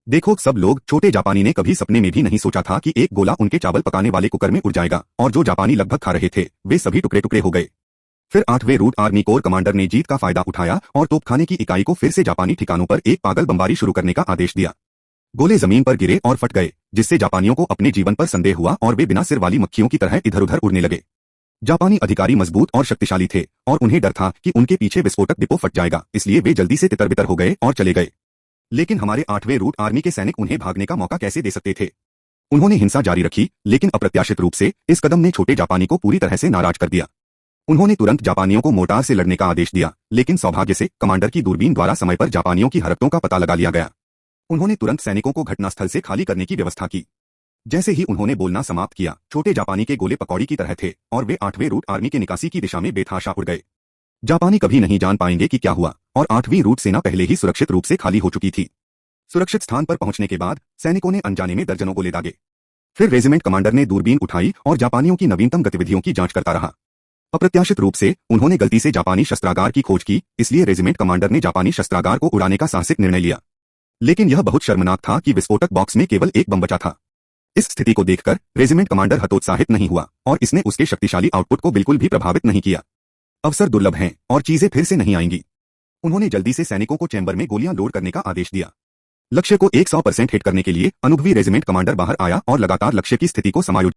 देखो सब लोग, छोटे जापानी ने कभी सपने में भी नहीं सोचा था कि एक गोला उनके चावल पकाने वाले कुकर में उड़ जाएगा और जो जापानी लगभग खा रहे थे वे सभी टुकड़े टुकड़े हो गए। फिर 8वें रूट आर्मी कोर कमांडर ने जीत का फायदा उठाया और तोपखाने की इकाई को फिर से जापानी ठिकानों पर एक पागल बमबारी शुरू करने का आदेश दिया। गोले जमीन पर गिरे और फट गए, जिससे जापानियों को अपने जीवन पर संदेह हुआ और वे बिना सिर वाली मक्खियों की तरह इधर उधर उड़ने लगे। जापानी अधिकारी मजबूत और शक्तिशाली थे और उन्हें डर था कि उनके पीछे विस्फोटक डिपो फट जाएगा, इसलिए वे जल्दी से तितर-बितर हो गए और चले गए। लेकिन हमारे 8वें रूट आर्मी के सैनिक उन्हें भागने का मौका कैसे दे सकते थे। उन्होंने हिंसा जारी रखी, लेकिन अप्रत्याशित रूप से इस कदम ने छोटे जापानी को पूरी तरह से नाराज कर दिया। उन्होंने तुरंत जापानियों को मोर्टार से लड़ने का आदेश दिया, लेकिन सौभाग्य से कमांडर की दूरबीन द्वारा समय पर जापानियों की हरकतों का पता लगा लिया गया। उन्होंने तुरंत सैनिकों को घटनास्थल से खाली करने की व्यवस्था की। जैसे ही उन्होंने बोलना समाप्त किया, छोटे जापानी के गोले पकौड़ी की तरह थे और वे 8वें रूट आर्मी के निकासी की दिशा में बेतहाशा उड़ गए। जापानी कभी नहीं जान पाएंगे कि क्या हुआ और 8वीं रूट सेना पहले ही सुरक्षित रूप से खाली हो चुकी थी। सुरक्षित स्थान पर पहुंचने के बाद सैनिकों ने अनजाने में दर्जनों गोले दागे। फिर रेजिमेंट कमांडर ने दूरबीन उठाई और जापानियों की नवीनतम गतिविधियों की जांच करता रहा। अप्रत्याशित रूप से उन्होंने गलती से जापानी शस्त्रागार की खोज की, इसलिए रेजिमेंट कमांडर ने जापानी शस्त्रागार को उड़ाने का साहसिक निर्णय लिया। लेकिन यह बहुत शर्मनाक था कि विस्फोटक बॉक्स में केवल एक बम बचा था। इस स्थिति को देखकर रेजिमेंट कमांडर हतोत्साहित नहीं हुआ और इसने उसके शक्तिशाली आउटपुट को बिल्कुल भी प्रभावित नहीं किया। अवसर दुर्लभ हैं और चीजें फिर से नहीं आएंगी। उन्होंने जल्दी से सैनिकों को चैम्बर में गोलियां लोड करने का आदेश दिया। लक्ष्य को 100% हिट करने के लिए अनुभवी रेजिमेंट कमांडर बाहर आया और लगातार लक्ष्य की स्थिति को समायोजित